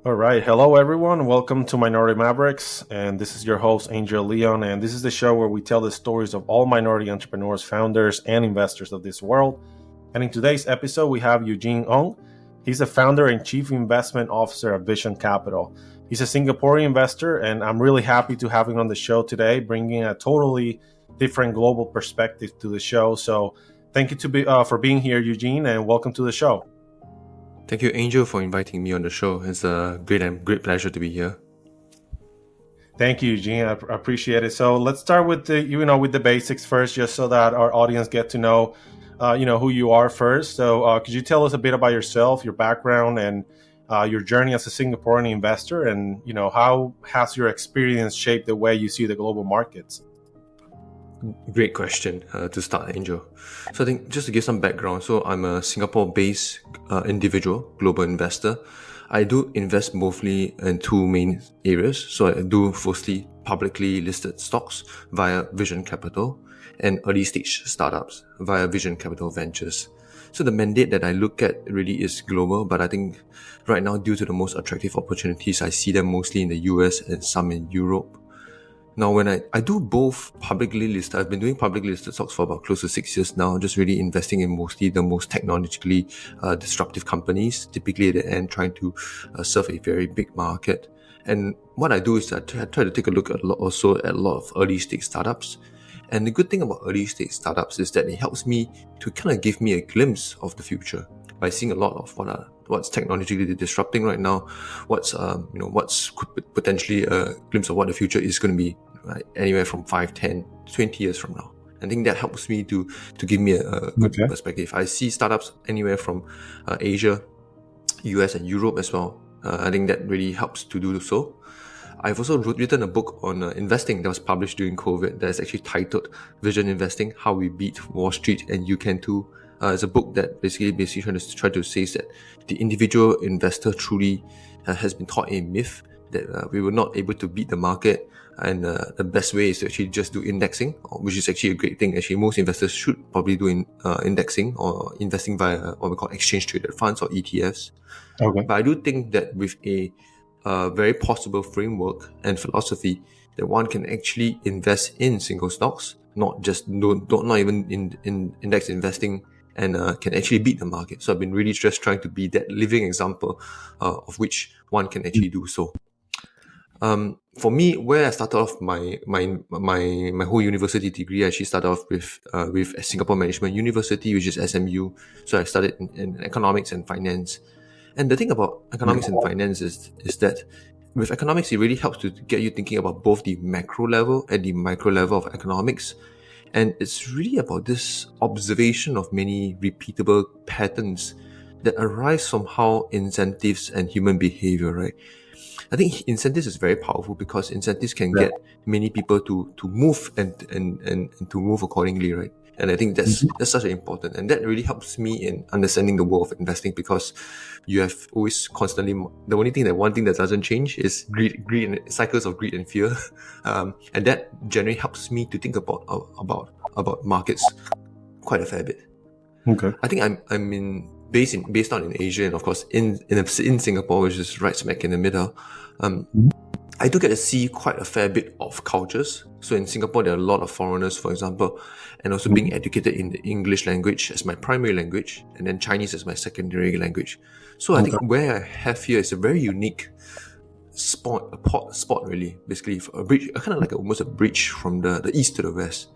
All right. Hello, everyone. Welcome to Minority Mavericks. And this is your host, Angel Leon. And this is the show where we tell the stories of all minority entrepreneurs, founders, and investors of this world. And in today's episode, we have Eugene Ng. He's the founder and chief investment officer of Vision Capital. He's a Singaporean investor, and I'm really happy to have him on the show today, bringing a totally different global perspective to the show. So thank you for being here, Eugene, and welcome to the show. Thank you, Angel, for inviting me on the show. It's a great pleasure to be here. Thank you, Eugene. I appreciate it. So let's start with the basics first, just so that our audience get to know, who you are first. So could you tell us a bit about yourself, your background, and your journey as a Singaporean investor, and how has your experience shaped the way you see the global markets? Great question to start, Angel. So I think just to give some background, so I'm a Singapore-based individual, global investor. I do invest mostly in two main areas. So I do firstly publicly listed stocks via Vision Capital and early stage startups via Vision Capital Ventures. So the mandate that I look at really is global, but I think right now, due to the most attractive opportunities, I see them mostly in the US and some in Europe. Now, when I do both publicly listed, I've been doing publicly listed stocks for about close to 6 years now, just really investing in mostly the most technologically disruptive companies, typically at the end trying to serve a very big market. And what I do is I try to take a look at a lot of early stage startups. And the good thing about early stage startups is that it helps me to kind of give me a glimpse of the future by seeing a lot of what's technologically disrupting right now, what's potentially a glimpse of what the future is going to be, right? Anywhere from 5, 10, 20 years from now. I think that helps me to give me a good perspective. I see startups anywhere from Asia, US, and Europe as well. I think that really helps to do so. I've also written a book on investing that was published during COVID that is actually titled Vision Investing, How We Beat Wall Street and You Can Too. It's a book that basically try to say that the individual investor truly has been taught a myth that we were not able to beat the market, and the best way is to actually just do indexing, which is actually a great thing. Actually, most investors should probably do indexing or investing via what we call exchange traded funds or ETFs. Okay. But I do think that with a very possible framework and philosophy, that one can actually invest in single stocks, not even in index investing, and can actually beat the market. So I've been really just trying to be that living example of which one can actually do so. For me, where I started off my whole university degree, I actually started off with Singapore Management University, which is SMU. So I studied in economics and finance. And the thing about economics and finance is that with economics, it really helps to get you thinking about both the macro level and the micro level of economics. And it's really about this observation of many repeatable patterns that arise from how incentives and human behavior, right? I think incentives is very powerful because incentives can get many people to move and to move accordingly, right? And I think that's such an important, and that really helps me in understanding the world of investing, because you have always constantly, one thing that doesn't change is greed and cycles of greed and fear, and that generally helps me to think about markets quite a fair bit. Okay, I think I'm based out in Asia, and of course in Singapore, which is right smack in the middle. I do get to see quite a fair bit of cultures. So in Singapore, there are a lot of foreigners, for example, and also being educated in the English language as my primary language, and then Chinese as my secondary language. So I think where I have here is a very unique spot really, basically a bridge, kind of like almost a bridge from the east to the west.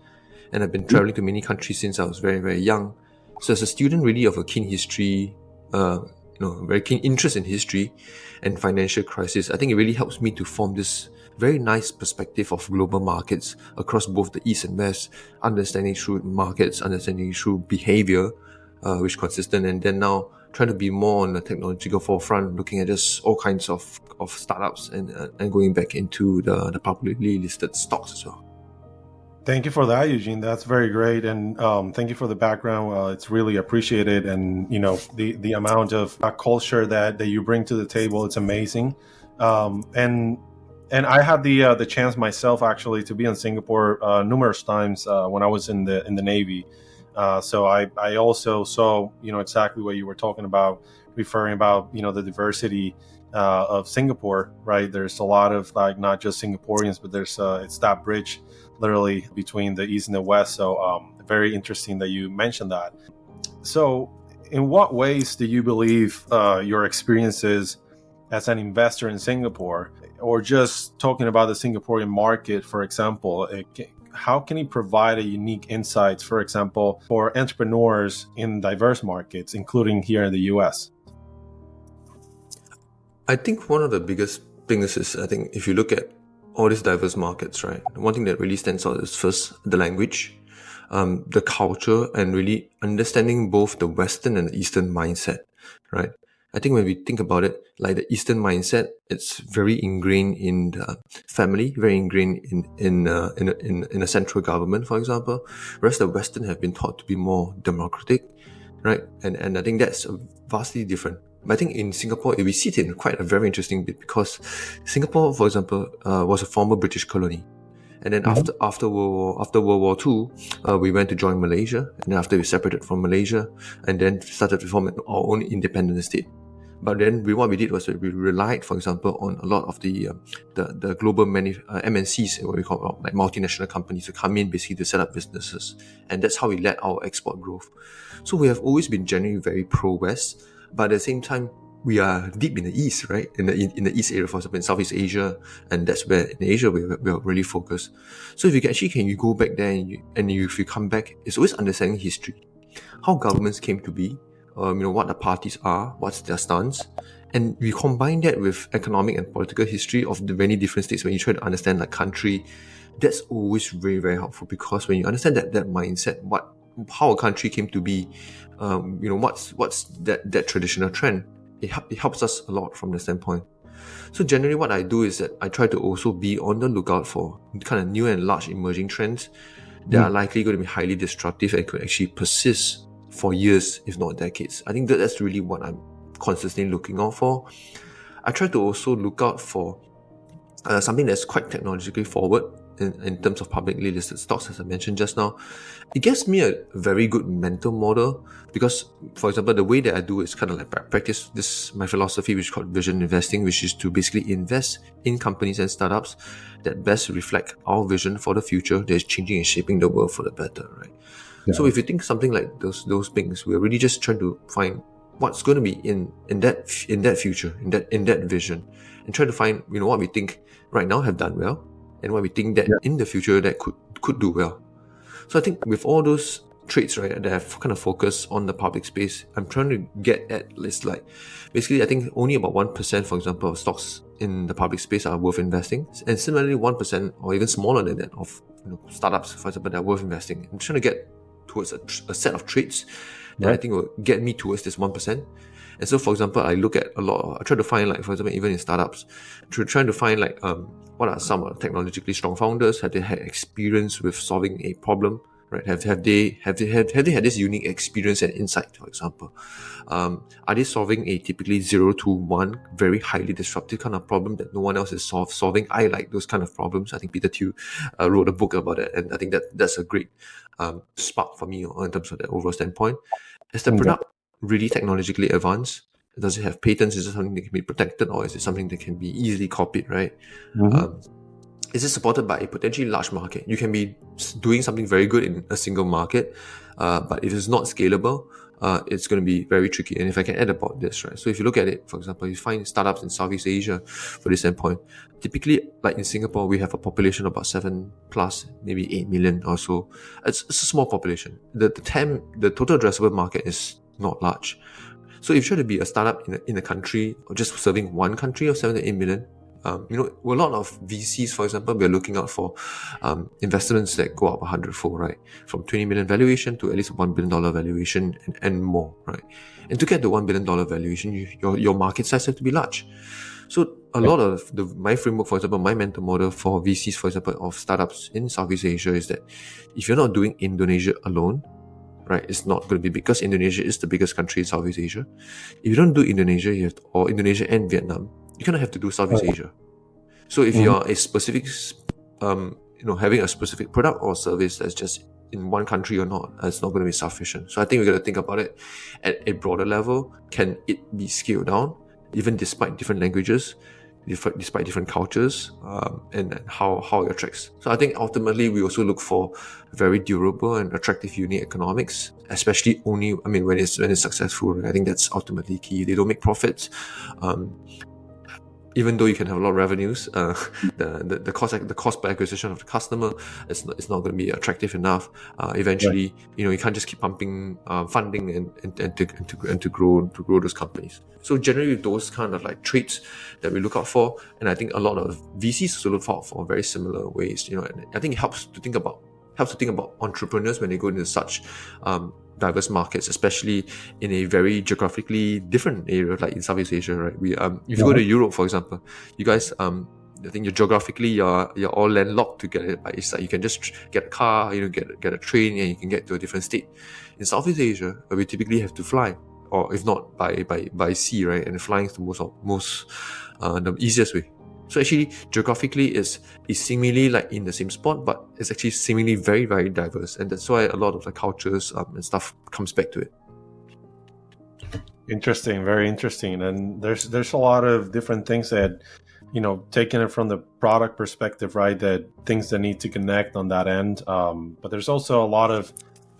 And I've been traveling to many countries since I was very, very young. So as a student really of a keen history, very keen interest in history and financial crisis, I think it really helps me to form this very nice perspective of global markets across both the East and West, understanding through markets, understanding through behavior, which is consistent, and then now trying to be more on the technological forefront, looking at just all kinds of startups and going back into the publicly listed stocks as well. Thank you for that, Eugene. That's very great, and thank you for the background. It's really appreciated, and the amount of culture that you bring to the table, it's amazing. And I had the chance myself actually to be in Singapore numerous times when I was in the Navy. So I also saw, exactly what you were talking about, referring about, the diversity of Singapore, right? There's a lot of like not just Singaporeans, but there's it's that bridge literally between the East and the West. So very interesting that you mentioned that. So in what ways do you believe your experiences as an investor in Singapore, or just talking about the Singaporean market, for example, how can it provide a unique insights, for example, for entrepreneurs in diverse markets, including here in the US? I think one of the biggest things is, I think if you look at all these diverse markets, right, one thing that really stands out is first the language, the culture, and really understanding both the Western and the Eastern mindset, right? I think when we think about it, like the Eastern mindset, it's very ingrained in the family, very ingrained in a central government, for example, whereas the Western have been taught to be more democratic, right? And I think that's vastly different. But I think in Singapore, we see it in quite a very interesting bit, because Singapore, for example, was a former British colony. And then after World War II, we went to join Malaysia, and after we separated from Malaysia, and then started to form our own independent state. But then what we did was that we relied, for example, on a lot of the global MNCs, what we call like multinational companies, to come in basically to set up businesses, and that's how we led our export growth. So we have always been generally very pro-West, but at the same time, we are deep in the East, right? In the East area, for example, in Southeast Asia, and that's where in Asia we are really focused. So if you go back there and if you come back, it's always understanding history, how governments came to be, what the parties are, what's their stance, and we combine that with economic and political history of the many different states. When you try to understand like country, that's always very, very helpful, because when you understand that mindset, how a country came to be, what's that traditional trend, it helps us a lot from the standpoint. So generally what I do is that I try to also be on the lookout for kind of new and large emerging trends that are likely going to be highly disruptive and could actually persist for years, if not decades. I think that's really what I'm constantly looking out for. I try to also look out for something that's quite technologically forward in terms of publicly listed stocks, as I mentioned just now. It gives me a very good mental model, because, for example, the way that I do is kind of like practice my philosophy, which is called vision investing, which is to basically invest in companies and startups that best reflect our vision for the future that is changing and shaping the world for the better, right? Yeah. So if you think something like those things, we're really just trying to find what's going to be in that future, in that vision, and try to find what we think right now have done well, and what we think that in the future that could do well. So I think with all those traits, right, that have kind of focused on the public space, I'm trying to get at least like, basically I think only about 1%, for example, of stocks in the public space are worth investing, and similarly 1% or even smaller than that of startups, for example, that are worth investing. I'm trying to get towards a set of traits that I think will get me towards this 1%. And so, for example, I try to find, like, for example, even in startups, trying to find like what are some technologically strong founders? Have they had experience with solving a problem? Right? Have they had this unique experience and insight? For example, are they solving a typically 0 to 1 very highly disruptive kind of problem that no one else is solving? I like those kind of problems. I think Peter Thiel wrote a book about it, and I think that's a great spark for me in terms of that overall standpoint. Is the product really technologically advanced? Does it have patents? Is it something that can be protected, or is it something that can be easily copied, right? Is it supported by a potentially large market? You can be doing something very good in a single market, but if it's not scalable, it's going to be very tricky. And if I can add about this, right? So if you look at it, for example, you find startups in Southeast Asia for this standpoint. Typically, like in Singapore, we have a population of about 7 plus, maybe 8 million or so. It's a small population. The total addressable market is not large. So if you're trying to be a startup in a country, or just serving one country of 7 to 8 million, a lot of VCs, for example, we're looking out for investments that go up 100-fold, right? From 20 million valuation to at least $1 billion valuation and more, right? And to get the $1 billion valuation, your market size has to be large. So a lot of my framework, for example, my mental model for VCs, for example, of startups in Southeast Asia is that if you're not doing Indonesia alone, right, it's not going to be, because Indonesia is the biggest country in Southeast Asia. If you don't do Indonesia, or Indonesia and Vietnam, you kind of have to do Southeast Asia. So if you're a specific, having a specific product or service that's just in one country or not, it's not going to be sufficient. So I think we got to think about it at a broader level. Can it be scaled down, even despite different languages, despite different cultures, and how it attracts? So I think ultimately we also look for very durable and attractive unit economics, especially when it's successful. Right? I think that's ultimately key. They don't make profits. Even though you can have a lot of revenues, the cost per acquisition of the customer is not going to be attractive enough. Eventually, you can't just keep pumping funding and to grow those companies. So generally, those kind of like traits that we look out for, and I think a lot of VCs also look out for very similar ways. And I think it helps to think about entrepreneurs when they go into such diverse markets, especially in a very geographically different area like in Southeast Asia, right? If you go to Europe, for example, you guys, I think you're all landlocked together. But it's like you can just get a car, get a train, and you can get to a different state. In Southeast Asia, we typically have to fly, or if not by sea, right? And flying is the easiest way. So actually, geographically is seemingly like in the same spot, but it's actually seemingly very, very diverse, and that's why a lot of the cultures and stuff comes back to it. Interesting, very interesting. And there's a lot of different things that, taking it from the product perspective, right? That things that need to connect on that end. But there's also a lot of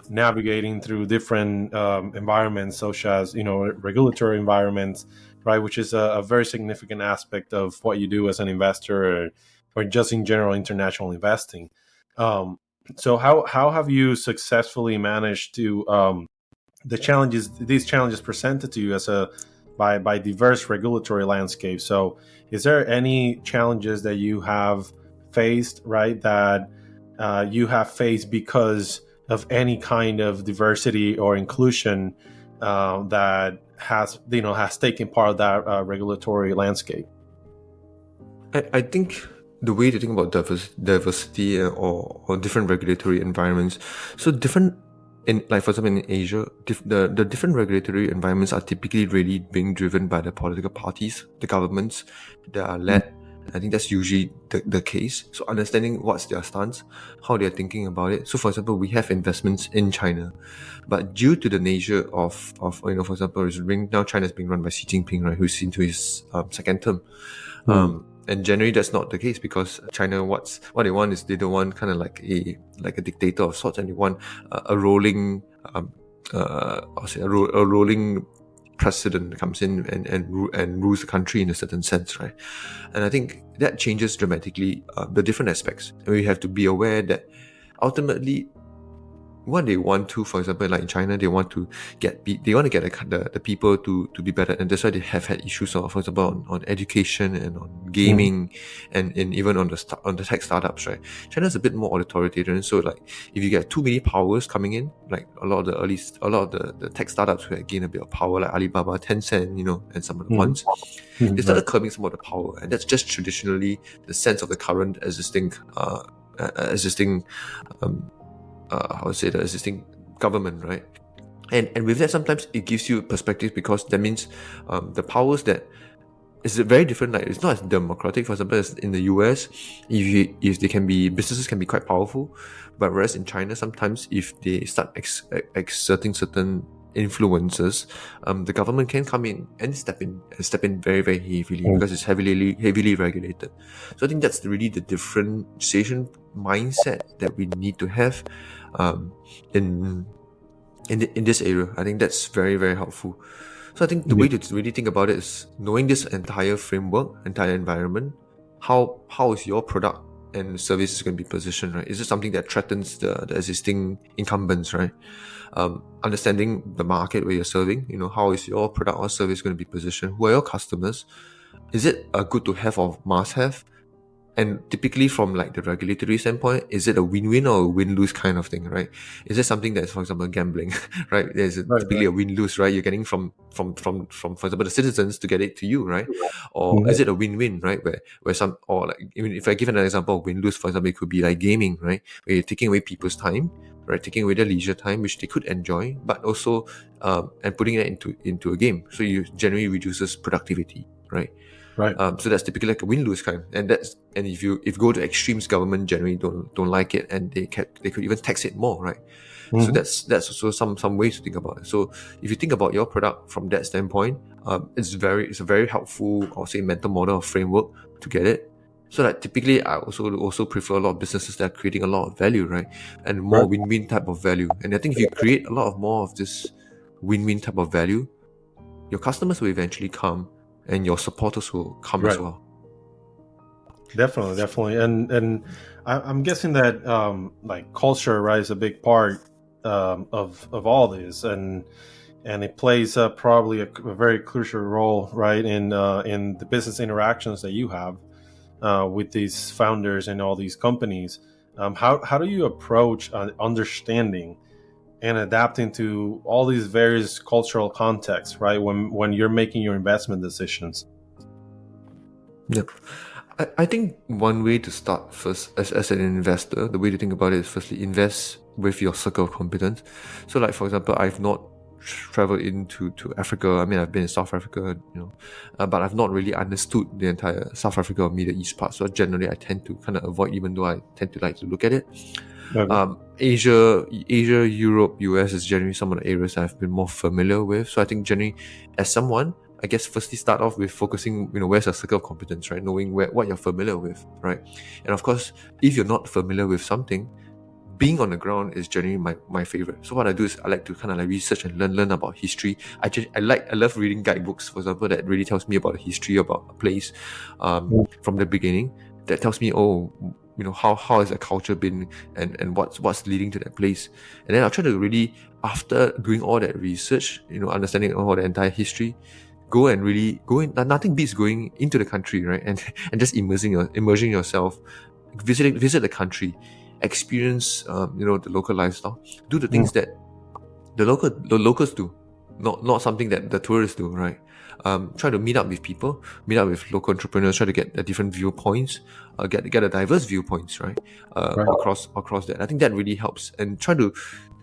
navigating through different environments, such as regulatory environments, right, which is a very significant aspect of what you do as an investor, or just in general international investing. So how have you successfully managed to these challenges presented to you by diverse regulatory landscape? So is there any challenges that you have faced, right, that you have faced because of any kind of diversity or inclusion that has taken part of that regulatory landscape? I think the way to think about diversity or different regulatory environments, so different like for example in Asia, the different regulatory environments are typically really being driven by the political parties, the governments that are led. I think that's usually the case. So understanding what's their stance, how they're thinking about it. So for example, we have investments in China, but due to the nature of for example, now China is being run by Xi Jinping, right, who's into his second term. And generally that's not the case, because China, what they want is they don't want kind of like a dictator of sorts, and they want a rolling rolling president comes in and rules the country in a certain sense, right? And I think that changes dramatically the different aspects, and we have to be aware that ultimately what they want to, for example, like in China, they want to get the people to be better, and that's why they have had issues of, for example, on education and on gaming, and even on the tech startups, right? China's a bit more authoritarian, so like if you get too many powers coming in, like a lot of the tech startups who had gained a bit of power, like Alibaba, Tencent, and some of the ones, they started curbing some of the power, and that's just traditionally the sense of the current existing the existing government, right? And with that, sometimes it gives you perspective, because that means the powers that is very different. Like it's not as democratic. For example, as in the US, if they can be, businesses can be quite powerful, but whereas in China, sometimes if they start exerting certain influences, the government can come in and step in very, very heavily, because it's heavily regulated. So I think that's really the differentiation mindset that we need to have in this area. I think that's very, very helpful. So I think the way to really think about it is knowing this entire framework, entire environment. How is your product and service going to be positioned, right? Is it something that threatens the existing incumbents, right? Understanding the market where you're serving, how is your product or service going to be positioned? Who are your customers? Is it a good to have or must have? And typically from like the regulatory standpoint, is it a win-win or a win-lose kind of thing, right? Is it something that's, for example, gambling, right? There's typically a win-lose, right? You're getting from, for example, the citizens to get it to you, right? Or is it a win-win, right? Where some, or like, even if I give an example of win-lose, for example, it could be like gaming, right? Where you're taking away people's time, right? Taking away their leisure time, which they could enjoy, but also, and putting it into a game. So you generally reduces productivity, right? Right. So that's typically like a win-lose kind, and if you go to extremes, government generally don't like it, and they could even tax it more, right? So Mm-hmm. that's also some ways to think about it. So if you think about your product from that standpoint, it's a very helpful, I'll say, mental model or framework to get it. So that typically I also prefer a lot of businesses that are creating a lot of value, right? And more Right. win-win type of value. And I think if you create a lot of more of this win-win type of value, your customers will eventually come and your supporters will come as Right. well. Definitely, and I'm guessing that like culture, right, is a big part of all this, and it plays probably a very crucial role, right, in the business interactions that you have with these founders and all these companies. How do you approach understanding and adapting to all these various cultural contexts, right, when you're making your investment decisions? Yep. I think one way to start first as an investor, the way to think about it is firstly invest with your circle of competence. So like, for example, I've not traveled into Africa. I mean, I've been in South Africa, but I've not really understood the entire South Africa or Middle East part. So generally I tend to kind of avoid, even though I tend to like to look at it. Okay. Asia, Europe, US is generally some of the areas I've been more familiar with. So I think generally, as someone, I guess firstly start off with focusing, where's your circle of competence, right? Knowing what you're familiar with, right? And of course, if you're not familiar with something, being on the ground is generally my favorite. So what I do is I like to kind of like research and learn about history. I love reading guidebooks, for example, that really tells me about the history about a place from the beginning. That tells me, how has a culture been and what's leading to that place. And then I'll try to really, after doing all that research, understanding all the entire history, go in. Nothing beats going into the country, right? And just immersing yourself, visit the country, experience the local lifestyle, do the things that the locals do, not something that the tourists do, right? Try to meet up with people, meet up with local entrepreneurs, try to get a different viewpoints, get a diverse viewpoints, right? Right. Across that. I think that really helps, and try to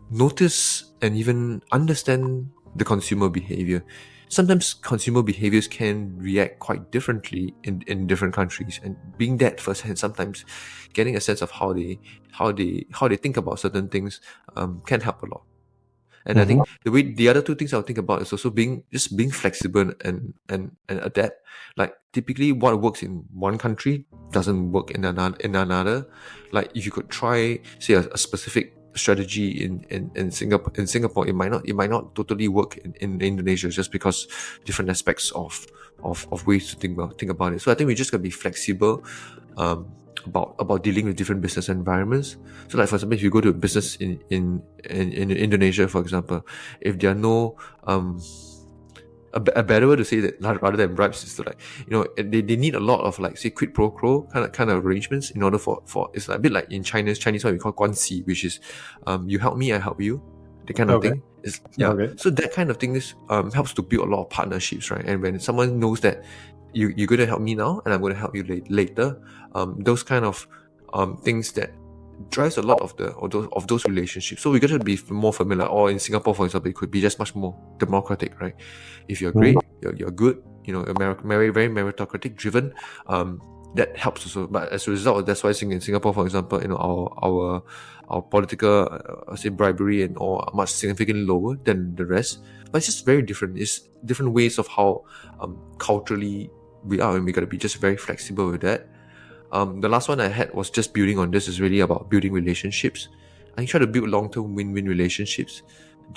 notice and even understand the consumer behavior. Sometimes consumer behaviors can react quite differently in different countries, and being that firsthand, sometimes getting a sense of how they think about certain things can help a lot. And I think the other two things I'll think about is also being flexible and adapt. Like typically what works in one country doesn't work in another. Like if you could try, say, a specific strategy in Singapore, it might not totally work in Indonesia, just because different aspects of ways to think about it. So I think we just gotta be flexible about dealing with different business environments. So like, for example, if you go to a business in Indonesia, for example, if there are no a better way to say that, rather than bribes, is to like, they need a lot of, like, say, quid pro quo kind of arrangements in order for it's a bit like in Chinese what we call 关系, which is you help me, I help you, the kind of thing. Okay. So that kind of thing is helps to build a lot of partnerships, right? And when someone knows that you're going to help me now and I'm going to help you later, those kind of things that drives a lot of those relationships. So we got to be more familiar. Or in Singapore, for example, it could be just much more democratic, right? If you're great, you're good, very, very meritocratic driven, that helps also. But as a result, that's why in Singapore, for example, our political say bribery and all are much significantly lower than the rest. But it's just very different. It's different ways of how culturally we are, and we got to be just very flexible with that. The last one I had was just building on this, is really about building relationships. I try to build long-term win-win relationships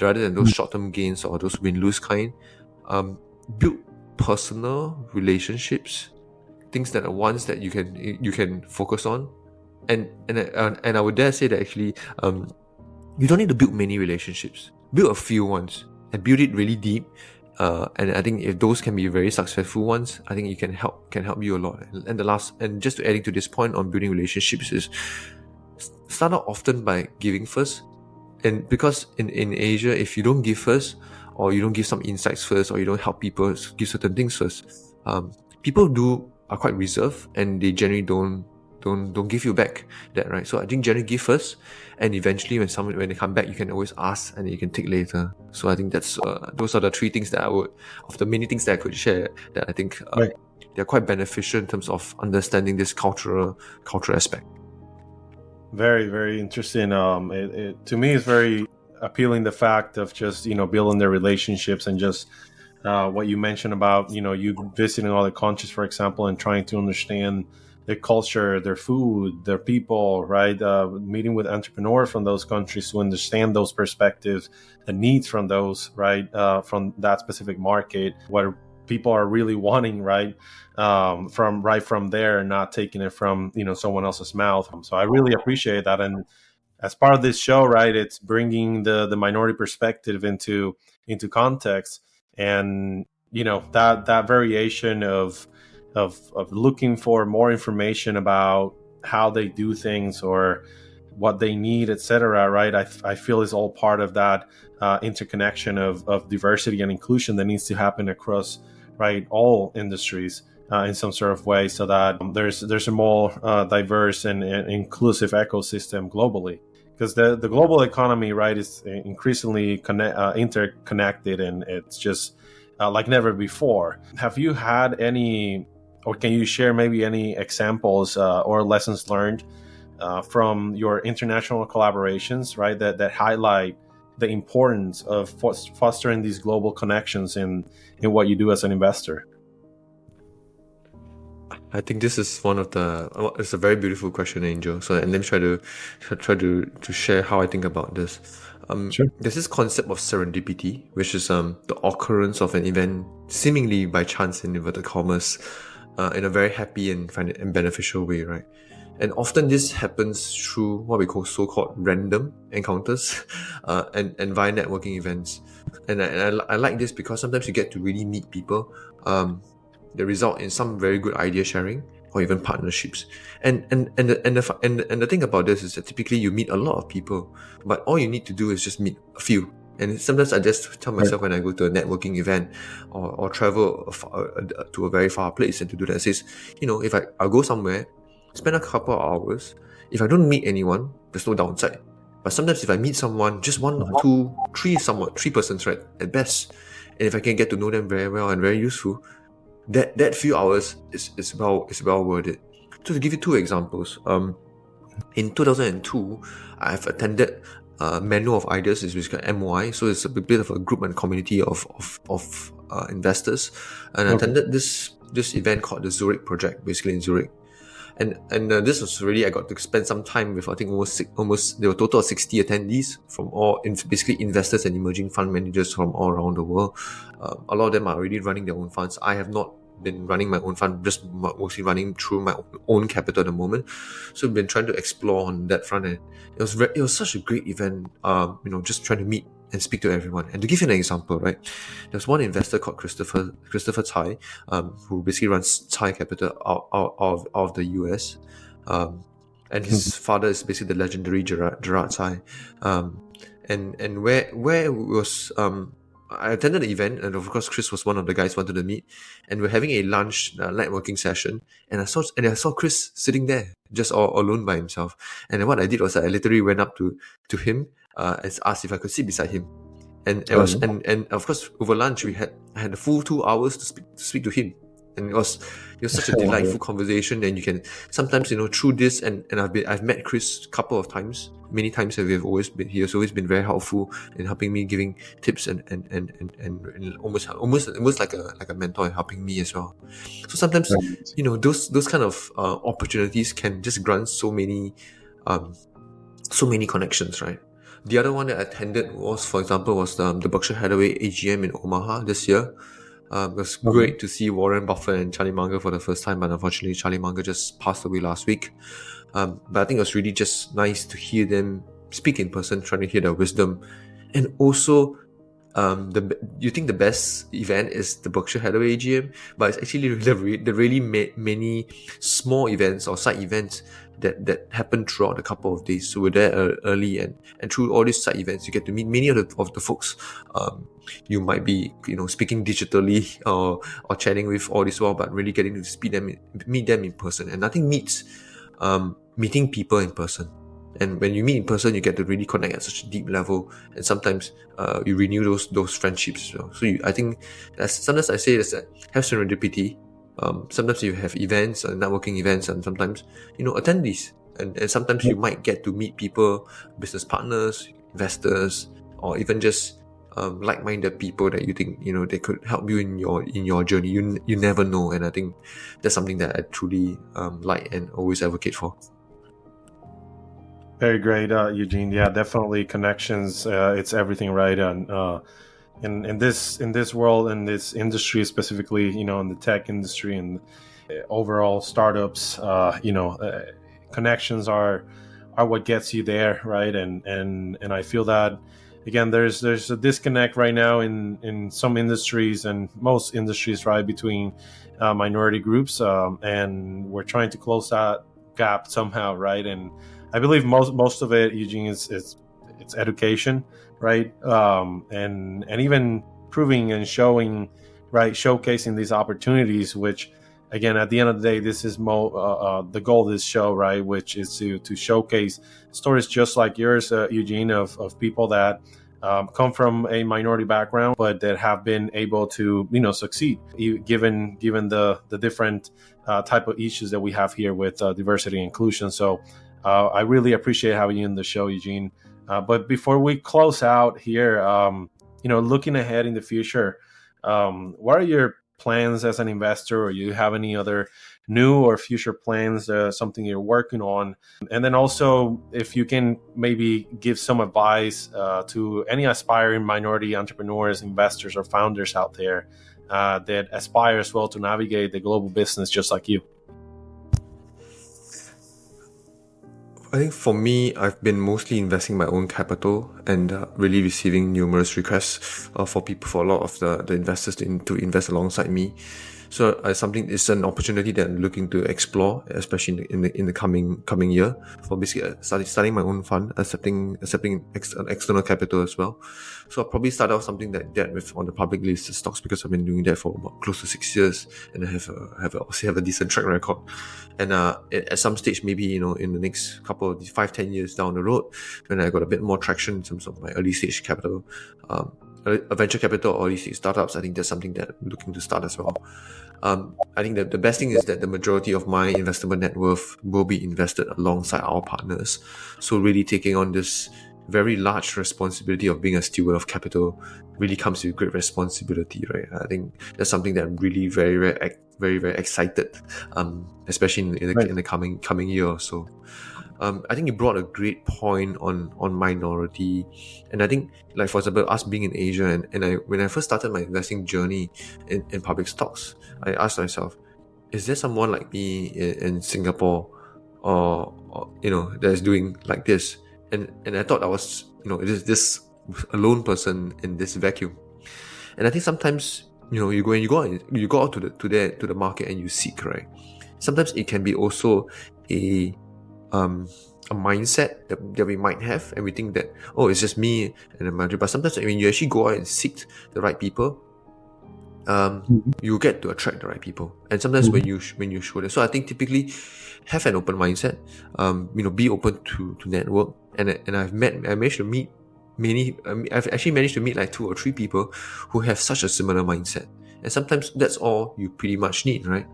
rather than those short-term gains or those win-lose kind. Build personal relationships, things that are ones that you can focus on, and I would dare say that actually you don't need to build many relationships. Build a few ones and build it really deep. And I think if those can be very successful ones, I think it can help you a lot. And the last, and just to adding to this point on building relationships, is start out often by giving first. And because in Asia, if you don't give first, or you don't give some insights first, or you don't help people give certain things first, people are quite reserved, and they generally don't give you back that, right? So I think generally give first, and eventually when they come back, you can always ask and you can take later. So I think that's those are the three things that of the many things that I could share that I think they're quite beneficial in terms of understanding this cultural aspect. Very, very interesting. To me, it's very appealing, the fact of just, building their relationships, and just what you mentioned about, you visiting other countries, for example, and trying to understand their culture, their food, their people, right? Meeting with entrepreneurs from those countries to understand those perspectives, the needs from those, right? From that specific market, what people are really wanting, right? From there, not taking it from, someone else's mouth. So I really appreciate that. And as part of this show, right, it's bringing the minority perspective into context, and that variation of looking for more information about how they do things or what they need, etc. Right, I feel is all part of that interconnection of diversity and inclusion that needs to happen across, right, all industries in some sort of way, so that there's a more diverse and inclusive ecosystem globally. Because the global economy, right, is increasingly interconnected, and it's just like never before. Have you had any, or can you share maybe any examples or lessons learned from your international collaborations, right, that highlight the importance of fostering these global connections in what you do as an investor? I think this is it's a very beautiful question, Angel. So, and let me try to share how I think about this. Sure. There's this concept of serendipity, which is the occurrence of an event seemingly by chance, in inverted commas, in a very happy and beneficial way, right? And often this happens through what we call so-called random encounters and via networking events. And I like this because sometimes you get to really meet people that result in some very good idea sharing or even partnerships. And the thing about this is that typically you meet a lot of people, but all you need to do is just meet a few. And sometimes I just tell myself when I go to a networking event or travel to a very far place, and to do that, says, if I'll go somewhere, spend a couple of hours. If I don't meet anyone, there's no downside. But sometimes if I meet someone, just one, two, three persons, right, at best, and if I can get to know them very well and very useful, that few hours is well worth it. So to give you two examples, in 2002, I've attended Manual of Ideas, is basically MOI, so it's a bit of a group and community of investors, and I attended this event called the Zurich Project, basically in Zurich. And this was really, I got to spend some time with, I think almost there were a total of 60 attendees from basically investors and emerging fund managers from all around the world. A lot of them are already running their own funds. I have not been running my own fund, just mostly running through my own capital at the moment. So I've been trying to explore on that front, and it was such a great event. Just trying to meet and speak to everyone. And to give you an example, right, there's one investor called Christopher Tsai, who basically runs Tsai Capital out of the US, and his father is basically the legendary Gerard Tsai, and where was I attended the event, and of course Chris was one of the guys wanted to meet, and we're having a lunch networking session, and I saw Chris sitting there just all alone by himself. And then what I did was I literally went up to him and asked if I could sit beside him, and it was and of course over lunch I had a full 2 hours to speak to him, and it was such a delightful conversation. And you can sometimes through this, and I've met Chris a couple of times, many times, and he has always been very helpful in helping me, giving tips and almost like a mentor, and helping me as well. So sometimes those kind of opportunities can just grant so many connections, right? The other one that I attended was, for example, the Berkshire Hathaway AGM in Omaha this year. It was great to see Warren Buffett and Charlie Munger for the first time, but unfortunately Charlie Munger just passed away last week. But I think it was really just nice to hear them speak in person, trying to hear their wisdom. And also, you think the best event is the Berkshire Hathaway AGM, but it's actually the really many small events or side events that happen throughout a couple of days. So we're there early, and through all these side events, you get to meet many of the folks you might be speaking digitally or chatting with all this while, but really getting to meet them in person. And nothing beats meeting people in person. And when you meet in person, you get to really connect at such a deep level, and sometimes you renew those friendships as well. So I think sometimes I say is that have serendipity, Sometimes you have events, networking events, and sometimes, attend these. And sometimes you might get to meet people, business partners, investors, or even just like-minded people that you think, they could help you in your journey. You never know. And I think that's something that I truly like and always advocate for. Very great, Eugene. Yeah, definitely connections. It's everything, right? And in this world, in this industry specifically, in the tech industry and overall startups, connections are what gets you there, right? And I feel that again, there's a disconnect right now in some industries and most industries, right, between minority groups, and we're trying to close that gap somehow, right? And I believe most of it, Eugene, is it's education, right? And even proving and showing, right, showcasing these opportunities, which again, at the end of the day, this is the goal of this show, right? Which is to showcase stories just like yours, Eugene, of people that come from a minority background, but that have been able to, succeed, given the different type of issues that we have here with diversity and inclusion. So I really appreciate having you in the show, Eugene. But before we close out here, looking ahead in the future, what are your plans as an investor, or you have any other new or future plans, something you're working on? And then also, if you can maybe give some advice to any aspiring minority entrepreneurs, investors, or founders out there that aspire as well to navigate the global business just like you. I think for me, I've been mostly investing my own capital and really receiving numerous requests for a lot of the investors to invest alongside me. So it's an opportunity that I'm looking to explore, especially in the coming year, for basically starting my own fund, accepting external capital as well. So I'll probably start out something like that on the public listed stocks, because I've been doing that for about close to 6 years, and I obviously have a decent track record. And at some stage, maybe in the next couple of 5-10 years down the road, when I got a bit more traction in terms of my early stage capital, venture capital or early stage startups, I think that's something that I'm looking to start as well. I think that the best thing is that the majority of my investment net worth will be invested alongside our partners. So really taking on this very large responsibility of being a steward of capital really comes with great responsibility, right? I think that's something that I'm really very, very, very, very excited, especially in the coming year or so. I think you brought a great point on minority, and I think, like, for example, us being in Asia, and when I first started my investing journey in public stocks, I asked myself, is there someone like me in Singapore or that is doing like this? And I thought I was this alone person in this vacuum. And I think sometimes you go out to the market and you seek, right? Sometimes it can be also a mindset that we might have, and we think that, oh, it's just me and the majority. But sometimes when you actually go out and seek the right people, you get to attract the right people. And sometimes when you show them, so I think typically have an open mindset, be open to network. And I managed to meet many. I've actually managed to meet like 2 or 3 people who have such a similar mindset. And sometimes that's all you pretty much need, right?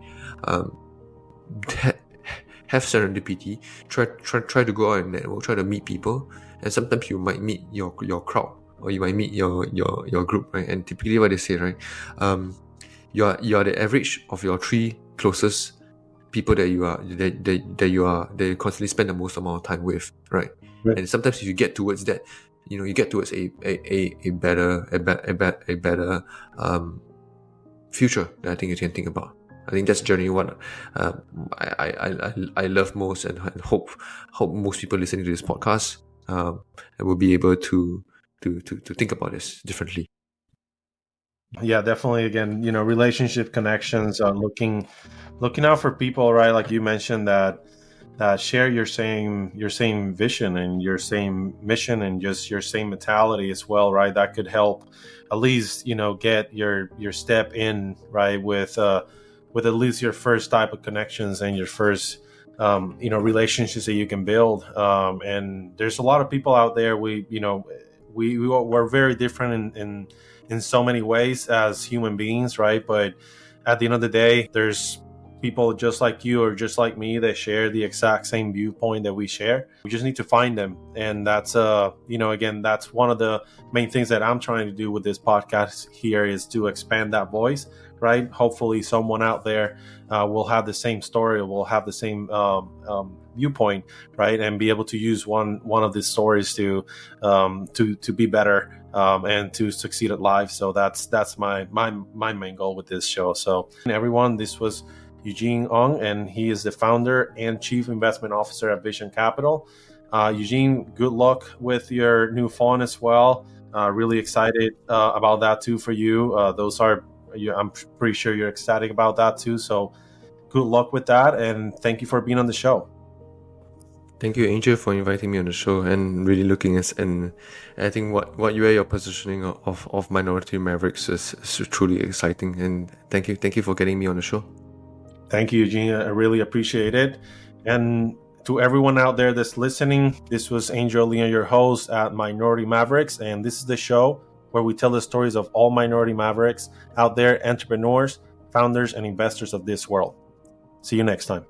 Have serendipity, try to go out and network, try to meet people, and sometimes you might meet your crowd, or you might meet your group, right? And typically what they say, right, you are the average of your 3 closest people that you constantly spend the most amount of time with, right? And sometimes if you get towards that, you get towards a better future that I think you can think about. I think that's generally what I love most, and hope most people listening to this podcast will be able to think about this differently. Yeah, definitely. Again, relationship connections, looking out for people, right? Like you mentioned, that share your same vision and your same mission and just your same mentality as well, right? That could help at least get your step in, right, with at least your first type of connections and your first relationships that you can build. And there's a lot of people out there. We're very different in so many ways as human beings, right? But at the end of the day, there's people just like you or just like me that share the exact same viewpoint that we share. We just need to find them. And that's, again, that's one of the main things that I'm trying to do with this podcast here is to expand that voice, right? Hopefully someone out there will have the same story or will have the same viewpoint, right? And be able to use one of these stories to be better and to succeed at life. So that's my main goal with this show. So everyone, this was Eugene Ng, and he is the founder and chief investment officer at Vision Capital. Eugene, good luck with your new fund as well. Really excited about that too for you. I'm pretty sure you're ecstatic about that too. So good luck with that, and thank you for being on the show. Thank you, Angel, for inviting me on the show and really looking at, and I think what your positioning of Minority Mavericks is truly exciting. And thank you for getting me on the show. Thank you, Eugene. I really appreciate it. And to everyone out there that's listening, this was Angel Leon, your host at Minority Mavericks. And this is the show where we tell the stories of all Minority Mavericks out there, entrepreneurs, founders, and investors of this world. See you next time.